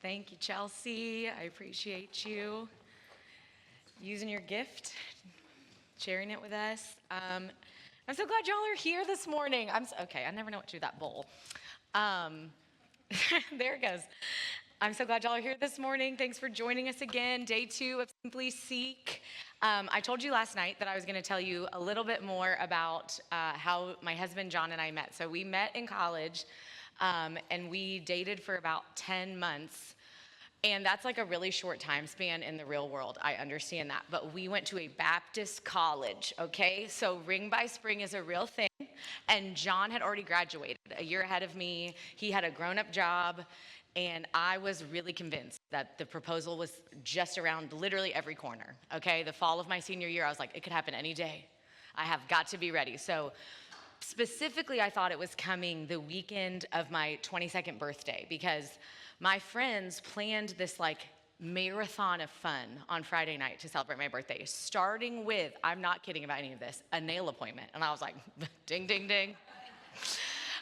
Thank you, Chelsea. I appreciate you using your gift, sharing it with us. I'm so glad y'all are here this morning. Okay, I never know what to do with that bowl. Um, there it goes. I'm so glad y'all are here this morning. Thanks for joining us again, day 2 of Simply Seek. I told you last night that I was going to tell you a little bit more about how my husband John and I met. So we met in college, and we dated for about 10 months. And that's like a really short time span in the real world. I understand that. But we went to a Baptist college, okay? So Ring by Spring is a real thing. And John had already graduated a year ahead of me. He had a grown-up job. And I was really convinced that the proposal was just around literally every corner, okay? The fall of my senior year, I was like, it could happen any day. I have got to be ready. So specifically, I thought it was coming the weekend of my 22nd birthday because my friends planned this like marathon of fun on Friday night to celebrate my birthday, starting with, I'm not kidding about any of this, a nail appointment. And I was like, ding, ding, ding.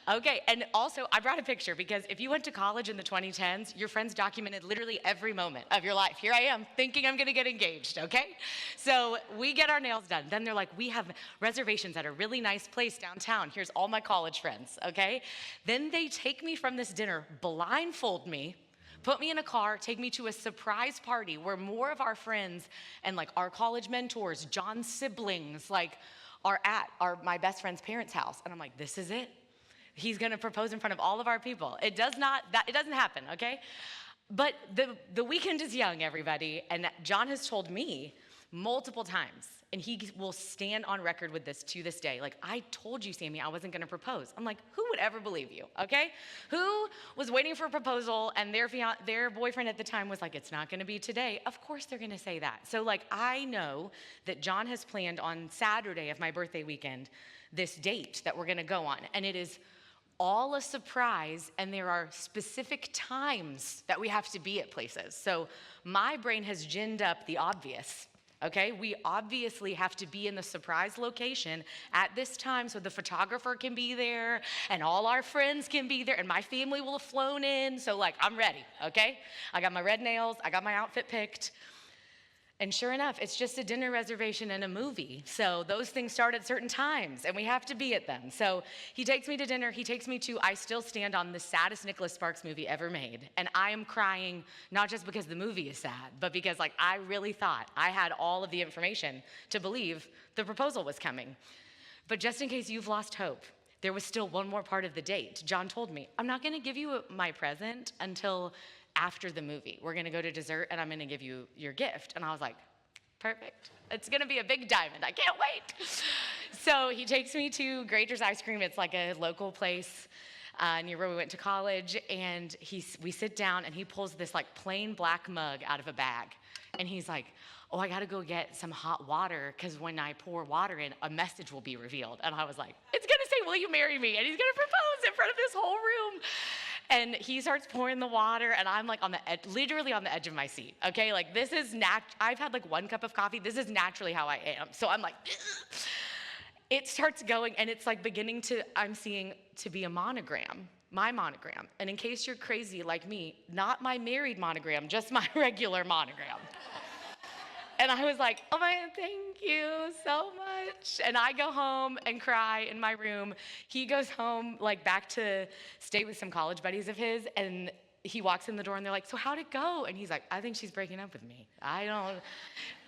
Okay, and also I brought a picture because if you went to college in the 2010s, your friends documented literally every moment of your life. Here I am thinking I'm gonna get engaged, okay? So we get our nails done. Then they're like, we have reservations at a really nice place downtown. Here's all my college friends, okay? Then they take me from this dinner, blindfold me, put me in a car, take me to a surprise party where more of our friends and like our college mentors, John's siblings, like are at my best friend's parents' house. And I'm like, this is it. He's gonna propose in front of all of our people. It doesn't happen, okay? But the weekend is young, everybody, and John has told me multiple times, and he will stand on record with this to this day, like, I told you, Sammy, I wasn't gonna propose. I'm like, who would ever believe you, okay? Who was waiting for a proposal and their boyfriend at the time was like, it's not gonna be today? Of course they're gonna say that. So like, I know that John has planned on Saturday of my birthday weekend, this date that we're gonna go on, and it is all a surprise, and there are specific times that we have to be at places. So my brain has ginned up the obvious, okay? We obviously have to be in the surprise location at this time so the photographer can be there and all our friends can be there and my family will have flown in. So like, I'm ready, okay? I got my red nails, I got my outfit picked. And sure enough, it's just a dinner reservation and a movie. So those things start at certain times, and we have to be at them. So he takes me to dinner. He takes me to I Still Stand on, the saddest Nicholas Sparks movie ever made. And I am crying, not just because the movie is sad, but because like I really thought I had all of the information to believe the proposal was coming. But just in case you've lost hope, there was still one more part of the date. John told me, I'm not gonna give you my present until after the movie. We're gonna go to dessert and I'm gonna give you your gift. And I was like, perfect. It's gonna be a big diamond, I can't wait. So he takes me to Grater's Ice Cream. It's like a local place near where we went to college. And we sit down and he pulls this like plain black mug out of a bag. And he's like, oh, I gotta go get some hot water because when I pour water in, a message will be revealed. And I was like, it's gonna say, will you marry me? And he's gonna propose in front of this whole room. And he starts pouring the water, and I'm like on the edge, literally on the edge of my seat, okay? Like this is, I've had like 1 cup of coffee. This is naturally how I am. So I'm like, ugh. It starts going, and it's like beginning to, I'm seeing to be a monogram, my monogram. And in case you're crazy like me, not my married monogram, just my regular monogram. And I was like, oh my God, thank you so much. And I go home and cry in my room. He goes home, like back to stay with some college buddies of his, and he walks in the door and they're like, so how'd it go? And he's like, I think she's breaking up with me.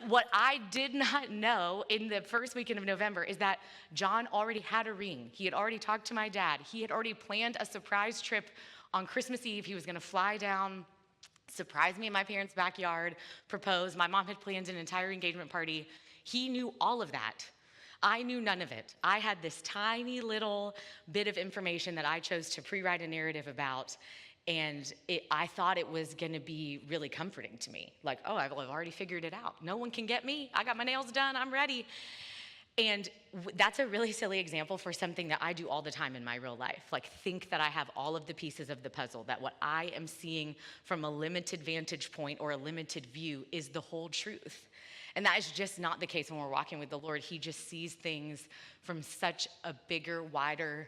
What I did not know in the first weekend of November is that John already had a ring. He had already talked to my dad. He had already planned a surprise trip on Christmas Eve. He was gonna fly down, surprise me in my parents' backyard, propose. My mom had planned an entire engagement party. He knew all of that. I knew none of it. I had this tiny little bit of information that I chose to pre-write a narrative about, and I thought it was gonna be really comforting to me. Like, oh, I've already figured it out. No one can get me. I got my nails done, I'm ready. And that's a really silly example for something that I do all the time in my real life. Like think that I have all of the pieces of the puzzle, that what I am seeing from a limited vantage point or a limited view is the whole truth. And that is just not the case when we're walking with the Lord. He just sees things from such a bigger, wider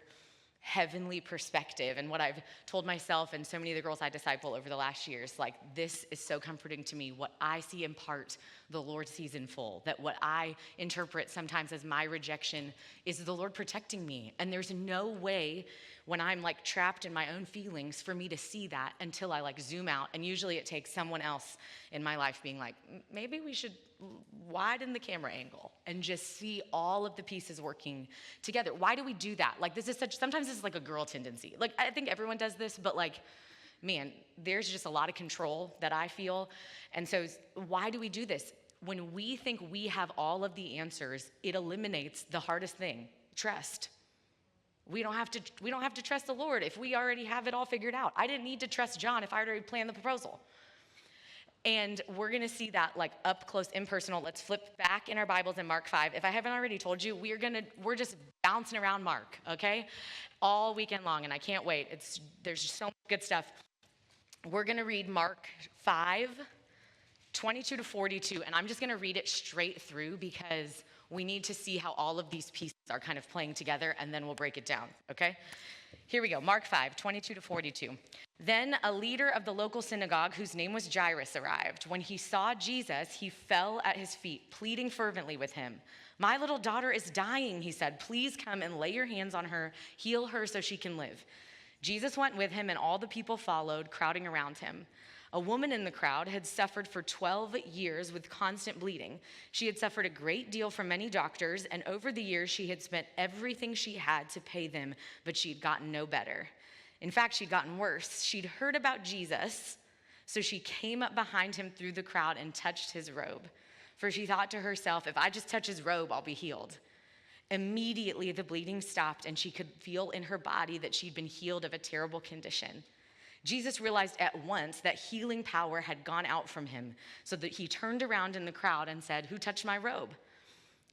heavenly perspective. And what I've told myself and so many of the girls I disciple over the last years, like, this is so comforting to me. What I see in part, the Lord sees in full. That what I interpret sometimes as my rejection is the Lord protecting me. And there's no way when I'm like trapped in my own feelings for me to see that until I like zoom out. And usually it takes someone else in my life being like, maybe we should widen the camera angle and just see all of the pieces working together. Why do we do that? Like, sometimes this is like a girl tendency. Like, I think everyone does this, but like, man, there's just a lot of control that I feel. And so why do we do this? When we think we have all of the answers, it eliminates the hardest thing, trust. We don't have to trust the Lord if we already have it all figured out. I didn't need to trust John if I already planned the proposal. And we're going to see that like up close, impersonal. Let's flip back in our Bibles in Mark 5. If I haven't already told you, we're just bouncing around Mark, okay? All weekend long, and I can't wait. There's just so much good stuff. We're going to read Mark 5, 22 to 42, and I'm just going to read it straight through because we need to see how all of these pieces are kind of playing together, and then we'll break it down, okay? Here we go, Mark 5, 22 to 42. Then a leader of the local synagogue, whose name was Jairus, arrived. When he saw Jesus, he fell at his feet, pleading fervently with him. "My little daughter is dying," he said. "Please come and lay your hands on her, heal her so she can live." Jesus went with him, and all the people followed, crowding around him. A woman in the crowd had suffered for 12 years with constant bleeding. She had suffered a great deal from many doctors, and over the years she had spent everything she had to pay them, but she'd gotten no better. In fact, she'd gotten worse. She'd heard about Jesus, so she came up behind him through the crowd and touched his robe. For she thought to herself, if I just touch his robe, I'll be healed. Immediately the bleeding stopped, and she could feel in her body that she'd been healed of a terrible condition. Jesus realized at once that healing power had gone out from him, so that he turned around in the crowd and said, "Who touched my robe?"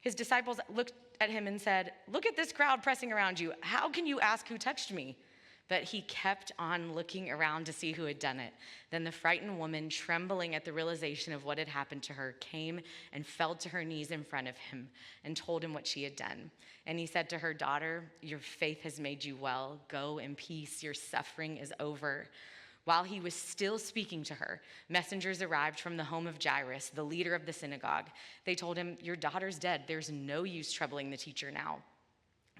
His disciples looked at him and said, "Look at this crowd pressing around you. How can you ask who touched me?" But he kept on looking around to see who had done it. Then the frightened woman, trembling at the realization of what had happened to her, came and fell to her knees in front of him and told him what she had done. And he said to her, "Daughter, your faith has made you well. Go in peace. Your suffering is over." While he was still speaking to her, messengers arrived from the home of Jairus, the leader of the synagogue. They told him, "Your daughter's dead. There's no use troubling the teacher now."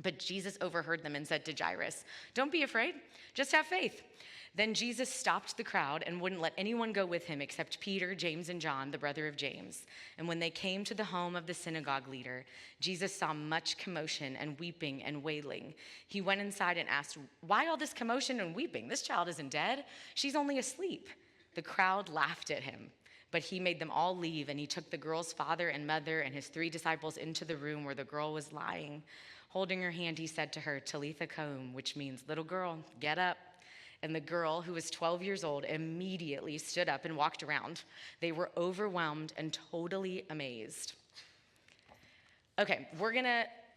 But Jesus overheard them and said to Jairus, "Don't be afraid, just have faith." Then Jesus stopped the crowd and wouldn't let anyone go with him except Peter, James, and John, the brother of James. And when they came to the home of the synagogue leader, Jesus saw much commotion and weeping and wailing. He went inside and asked, "Why all this commotion and weeping? This child isn't dead. She's only asleep." The crowd laughed at him, but he made them all leave, and he took the girl's father and mother and his 3 disciples into the room where the girl was lying. Holding her hand, he said to her, "Talitha koum," which means, "Little girl, get up." And the girl, who was 12 years old, immediately stood up and walked around. They were overwhelmed and totally amazed. Okay,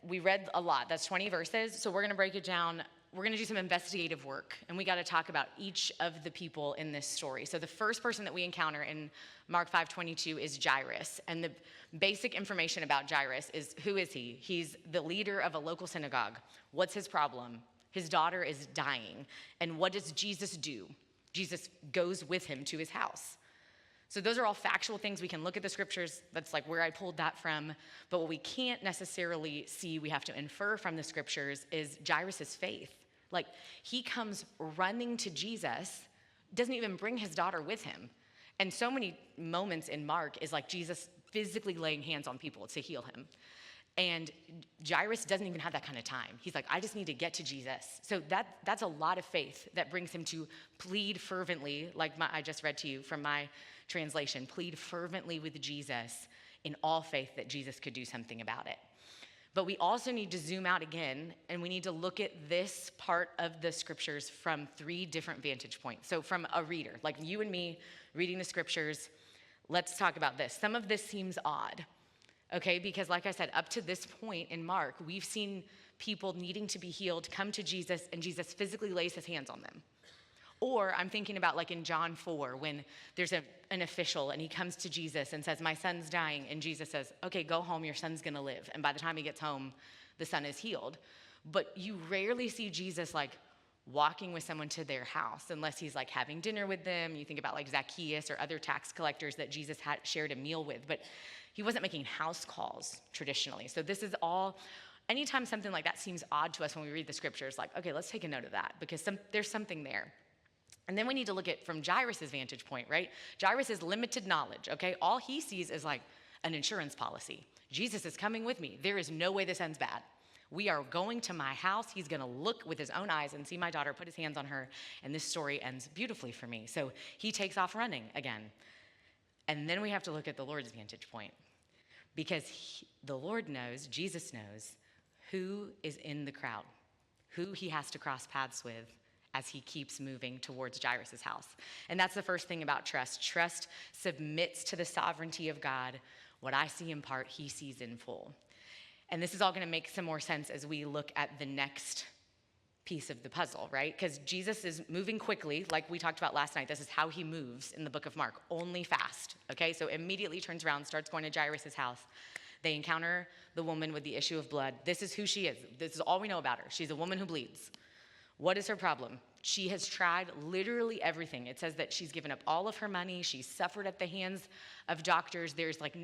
we read a lot. That's 20 verses, so we're gonna break it down. We're gonna do some investigative work, and we gotta talk about each of the people in this story. So the first person that we encounter in Mark 5:22 is Jairus, and the basic information about Jairus is, who is he? He's the leader of a local synagogue. What's his problem? His daughter is dying. And what does Jesus do? Jesus goes with him to his house. So those are all factual things. We can look at the scriptures. That's like where I pulled that from. But what we can't necessarily see, we have to infer from the scriptures, is Jairus' faith. Like, he comes running to Jesus, doesn't even bring his daughter with him. And so many moments in Mark is like Jesus physically laying hands on people to heal him. And Jairus doesn't even have that kind of time. He's like, I just need to get to Jesus. So that's a lot of faith that brings him to plead fervently, like I just read to you from my translation, plead fervently with Jesus in all faith that Jesus could do something about it. But we also need to zoom out again, and we need to look at this part of the scriptures from 3 different vantage points. So from a reader, like you and me reading the scriptures, let's talk about this. Some of this seems odd. Okay, because like I said, up to this point in Mark, we've seen people needing to be healed come to Jesus, and Jesus physically lays his hands on them. Or I'm thinking about like in John 4, when there's an official and he comes to Jesus and says, "My son's dying," and Jesus says, "Okay, go home, your son's gonna live." And by the time he gets home, the son is healed. But you rarely see Jesus like walking with someone to their house unless he's like having dinner with them. You think about like Zacchaeus or other tax collectors that Jesus had shared a meal with, but he wasn't making house calls traditionally. So this is all, anytime something like that seems odd to us when we read the scriptures, like, okay, let's take a note of that because there's something there. And then we need to look at from Jairus' vantage point, right? Jairus is limited knowledge, okay? All he sees is like an insurance policy. Jesus is coming with me. There is no way this ends bad. We are going to my house. He's going to look with his own eyes and see my daughter, put his hands on her, and this story ends beautifully for me. So he takes off running again. And then we have to look at the Lord's vantage point because the Lord knows, Jesus knows, who is in the crowd, who he has to cross paths with as he keeps moving towards Jairus' house. And that's the first thing about trust. Trust submits to the sovereignty of God. What I see in part, he sees in full. And this is all going to make some more sense as we look at the next piece of the puzzle, right? Because Jesus is moving quickly, like we talked about last night. This is how he moves in the book of Mark, only fast, okay? So immediately turns around, starts going to Jairus' house. They encounter the woman with the issue of blood. This is who she is. This is all we know about her. She's a woman who bleeds. What is her problem? She has tried literally everything. It says that she's given up all of her money. She's suffered at the hands of doctors. There's like,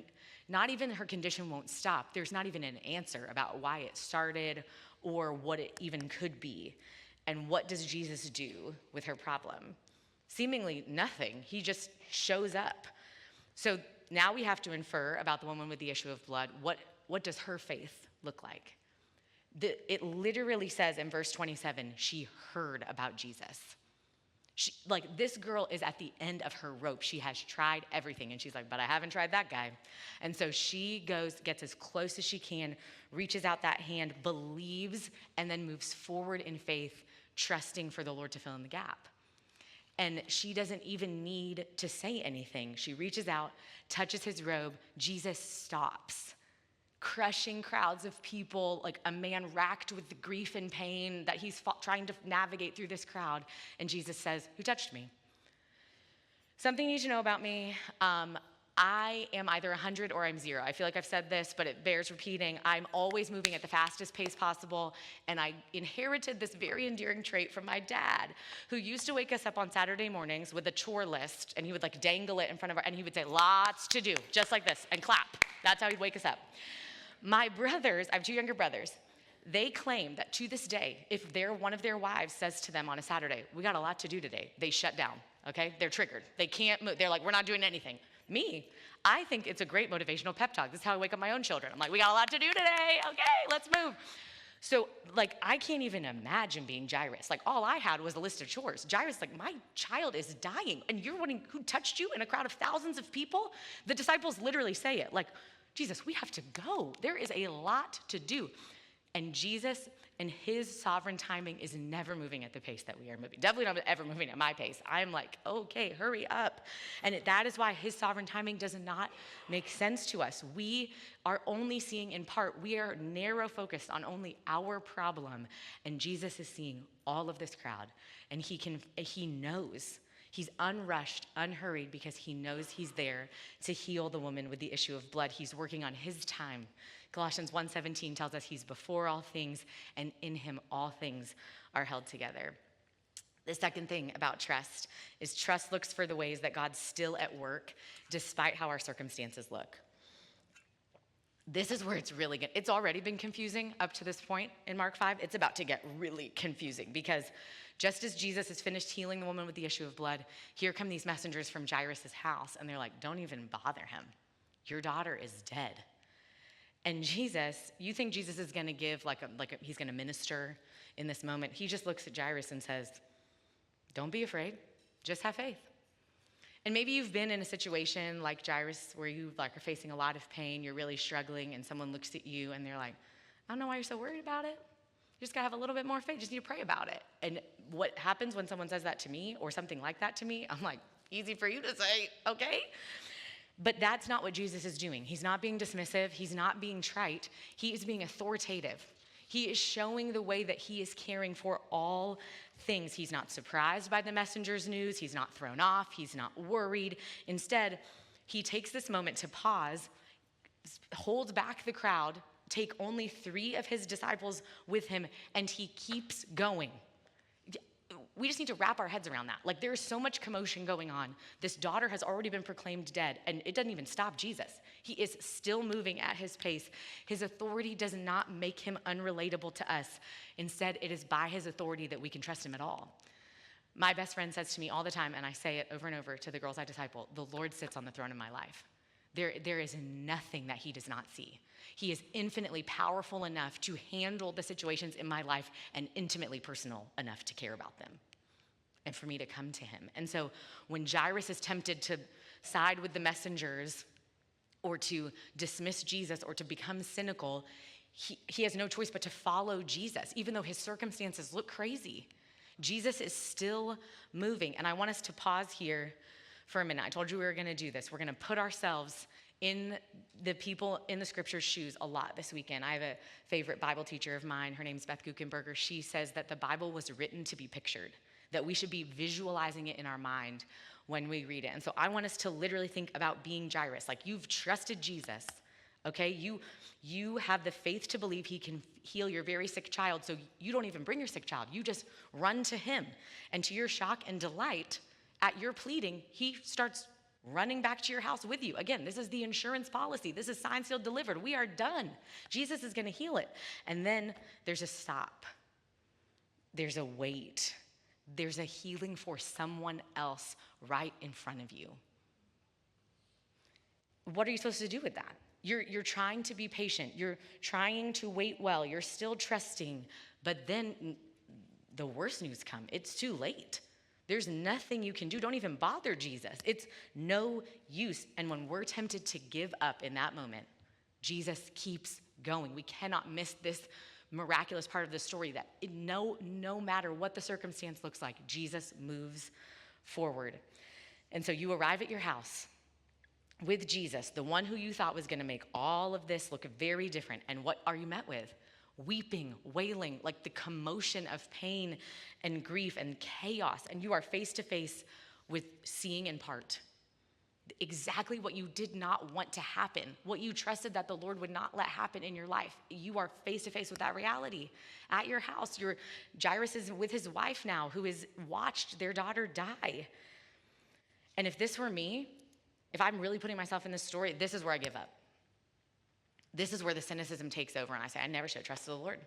not even her condition won't stop. There's not even an answer about why it started or what it even could be. And what does Jesus do with her problem? Seemingly nothing. He just shows up. So now we have to infer about the woman with the issue of blood. What does her faith look like? It literally says in verse 27, she heard about Jesus. This girl is at the end of her rope. She has tried everything. And she's like, but I haven't tried that guy. And so she goes, gets as close as she can, reaches out that hand, believes, and then moves forward in faith, trusting for the Lord to fill in the gap. And she doesn't even need to say anything. She reaches out, touches his robe. Jesus stops, crushing crowds of people, like a man racked with the grief and pain that he's trying to navigate through this crowd. And Jesus says, who touched me? Something you need to know about me. I am either 100 or I'm 0. I feel like I've said this, but it bears repeating. I'm always moving at the fastest pace possible, and I inherited this very endearing trait from my dad, who used to wake us up on Saturday mornings with a chore list, and he would like dangle it in front of our, and he would say, lots to do, just like this, and clap. That's how he'd wake us up. My brothers, I have 2 younger brothers, they claim that to this day, if one of their wives says to them on a Saturday, we got a lot to do today, they shut down, okay? They're triggered. They can't move. They're like, we're not doing anything. Me, I think it's a great motivational pep talk. This is how I wake up my own children. I'm like, we got a lot to do today. Okay, let's move. So, I can't even imagine being Jairus. All I had was a list of chores. Jairus, my child is dying, and you're wondering who touched you in a crowd of thousands of people? The disciples literally say it, Jesus, we have to go. There is a lot to do. And Jesus and his sovereign timing is never moving at the pace that we are moving. Definitely not ever moving at my pace. I'm like, okay, hurry up. And that is why his sovereign timing does not make sense to us. We are only seeing in part. We are narrow focused on only our problem. And Jesus is seeing all of this crowd. And he knows. He's unrushed, unhurried, because he knows he's there to heal the woman with the issue of blood. He's working on his time. Colossians 1:17 tells us he's before all things, and in him all things are held together. The second thing about trust is trust looks for the ways that God's still at work despite how our circumstances look. This is where it's really good. It's already been confusing up to this point in Mark 5. It's about to get really confusing because just as Jesus has finished healing the woman with the issue of blood, here come these messengers from Jairus' house, and they're like, don't even bother him. Your daughter is dead. And Jesus, you think Jesus is going to give he's going to minister in this moment. He just looks at Jairus and says, don't be afraid. Just have faith. And maybe you've been in a situation like Jairus where you are facing a lot of pain, you're really struggling, and someone looks at you and they're like, I don't know why you're so worried about it. You just got to have a little bit more faith. Just need to pray about it. And what happens when someone says that to me or something like that to me, I'm like, easy for you to say, okay? But that's not what Jesus is doing. He's not being dismissive. He's not being trite. He is being authoritative. He is showing the way that he is caring for all things. He's not surprised by the messenger's news. He's not thrown off. He's not worried. Instead, he takes this moment to pause, holds back the crowd, take only 3 of his disciples with him, and he keeps going. We just need to wrap our heads around that. Like, there's so much commotion going on. This daughter has already been proclaimed dead, and it doesn't even stop Jesus. He is still moving at his pace. His authority does not make him unrelatable to us. Instead, it is by his authority that we can trust him at all. My best friend says to me all the time, and I say it over and over to the girls I disciple, the Lord sits on the throne of my life. There is nothing that he does not see. He is infinitely powerful enough to handle the situations in my life and intimately personal enough to care about them and for me to come to him. And so when Jairus is tempted to side with the messengers or to dismiss Jesus or to become cynical, he has no choice but to follow Jesus, even though his circumstances look crazy. Jesus is still moving. And I want us to pause here for a minute. I told you we were going to do this. We're going to put ourselves in the people in the scripture's shoes a lot this weekend. I have a favorite Bible teacher of mine. Her name's Beth Guckenberger. She says that the Bible was written to be pictured, that we should be visualizing it in our mind when we read it. And so I want us to literally think about being Jairus. Like, you've trusted Jesus, okay? You have the faith to believe he can heal your very sick child, so you don't even bring your sick child. You just run to him. And to your shock and delight, at your pleading, he starts running back to your house with you. Again, this is the insurance policy. This is signed, sealed, delivered. We are done. Jesus is going to heal it. And then there's a stop. There's a wait. There's a healing for someone else right in front of you. What are you supposed to do with that? You're trying to be patient. You're trying to wait well. You're still trusting. But then the worst news comes. It's too late. There's nothing you can do. Don't even bother Jesus. It's no use. And when we're tempted to give up in that moment, Jesus keeps going. We cannot miss this miraculous part of the story that no matter what the circumstance looks like, Jesus moves forward. And so you arrive at your house with Jesus, the one who you thought was going to make all of this look very different. And what are you met with? Weeping, wailing, like the commotion of pain and grief and chaos. And you are face to face with seeing in part. Exactly what you did not want to happen, what you trusted that the Lord would not let happen in your life. You are face to face with that reality at your house. Jairus is with his wife now, who has watched their daughter die. And if this were me, if I'm really putting myself in this story, this is where I give up. This is where the cynicism takes over, and I say, I never should have trusted the Lord.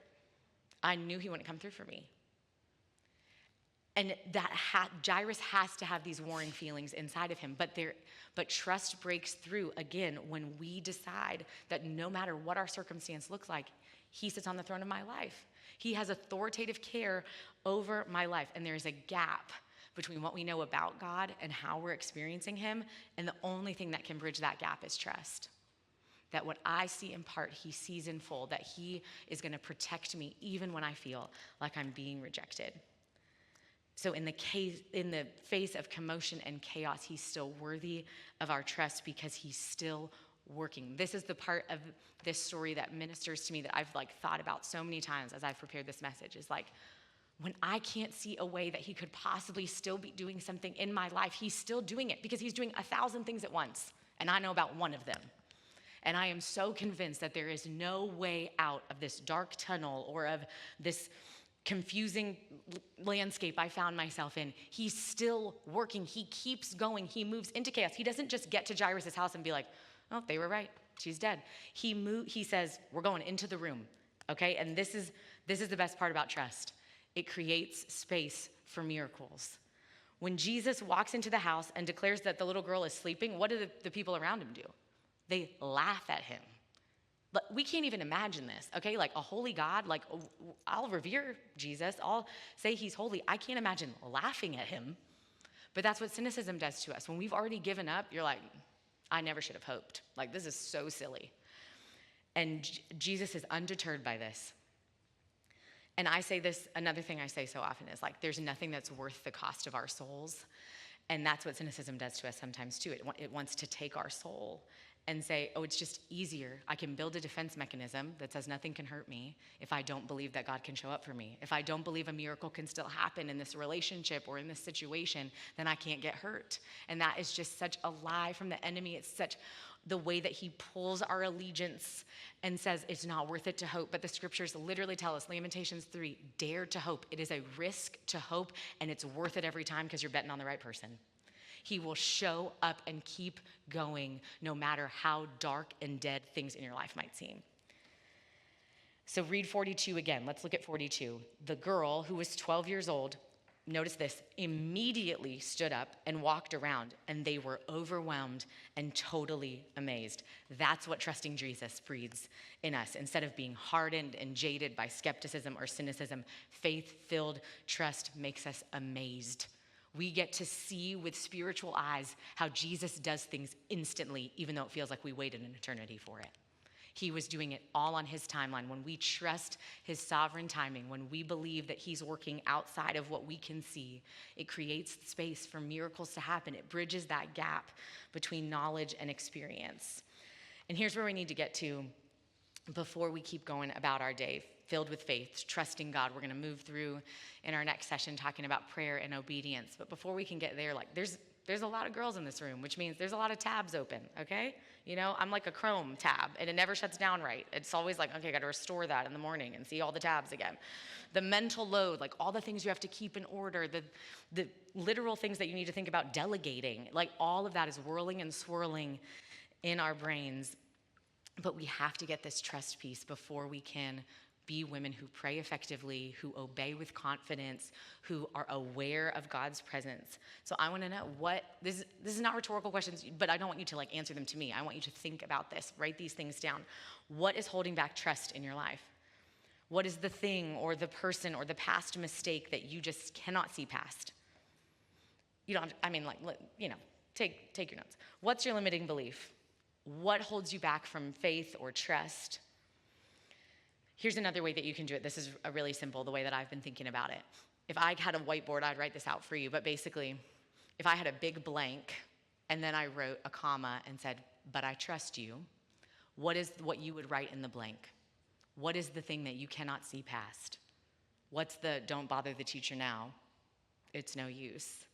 I knew he wouldn't come through for me. And Jairus has to have these warring feelings inside of him, but trust breaks through, again, when we decide that no matter what our circumstance looks like, he sits on the throne of my life. He has authoritative care over my life, and there's a gap between what we know about God and how we're experiencing him, and the only thing that can bridge that gap is trust. That what I see in part, he sees in full, that he is going to protect me even when I feel like I'm being rejected. So in the face of commotion and chaos, he's still worthy of our trust because he's still working. This is the part of this story that ministers to me that I've thought about so many times as I've prepared this message, is when I can't see a way that he could possibly still be doing something in my life, he's still doing it because he's doing 1,000 things at once, and I know about one of them. And I am so convinced that there is no way out of this dark tunnel or of this confusing landscape I found myself in. He's still working. He keeps going. He moves into chaos. He doesn't just get to Jairus' house and be like, oh, they were right. She's dead. He says, we're going into the room, okay? And this is the best part about trust. It creates space for miracles. When Jesus walks into the house and declares that the little girl is sleeping, what do the people around him do? They laugh at him. But we can't even imagine this, okay? Like a holy God, I'll revere Jesus. I'll say he's holy. I can't imagine laughing at him. But that's what cynicism does to us. When we've already given up, you're like, I never should have hoped. This is so silly. And Jesus is undeterred by this. And I say this, another thing I say so often is there's nothing that's worth the cost of our souls. And that's what cynicism does to us sometimes too. It wants to take our soul and say, oh, it's just easier. I can build a defense mechanism that says nothing can hurt me if I don't believe that God can show up for me. If I don't believe a miracle can still happen in this relationship or in this situation, then I can't get hurt. And that is just such a lie from the enemy. It's such the way that he pulls our allegiance and says it's not worth it to hope. But the scriptures literally tell us, Lamentations 3, dare to hope. It is a risk to hope, and it's worth it every time because you're betting on the right person. He will show up and keep going no matter how dark and dead things in your life might seem. So read 42 again. Let's look at 42. The girl who was 12 years old, notice this, immediately stood up and walked around, and they were overwhelmed and totally amazed. That's what trusting Jesus breeds in us. Instead of being hardened and jaded by skepticism or cynicism, faith-filled trust makes us amazed. We get to see with spiritual eyes how Jesus does things instantly, even though it feels like we waited an eternity for it. He was doing it all on his timeline. When we trust his sovereign timing, when we believe that he's working outside of what we can see, it creates space for miracles to happen. It bridges that gap between knowledge and experience. And here's where we need to get to before we keep going about our day, filled with faith, trusting God. We're going to move through in our next session talking about prayer and obedience. But before we can get there, there's a lot of girls in this room, which means there's a lot of tabs open, okay? You know, I'm like a Chrome tab, and it never shuts down right. It's always like, okay, I got to restore that in the morning and see all the tabs again. The mental load, like all the things you have to keep in order, the literal things that you need to think about delegating, like all of that is whirling and swirling in our brains. But we have to get this trust piece before we can be women who pray effectively, who obey with confidence, who are aware of God's presence. So I want to know this is not rhetorical questions, but I don't want you to like answer them to me. I want you to think about this, write these things down. What is holding back trust in your life? What is the thing or the person or the past mistake that you just cannot see past? You don't, take your notes. What's your limiting belief? What holds you back from faith or trust? Here's another way that you can do it. This is a really simple, the way that I've been thinking about it. If I had a whiteboard, I'd write this out for you. But basically, if I had a big blank and then I wrote a comma and said, but I trust you, what is what you would write in the blank? What is the thing that you cannot see past? What's the don't bother the teacher now? It's no use.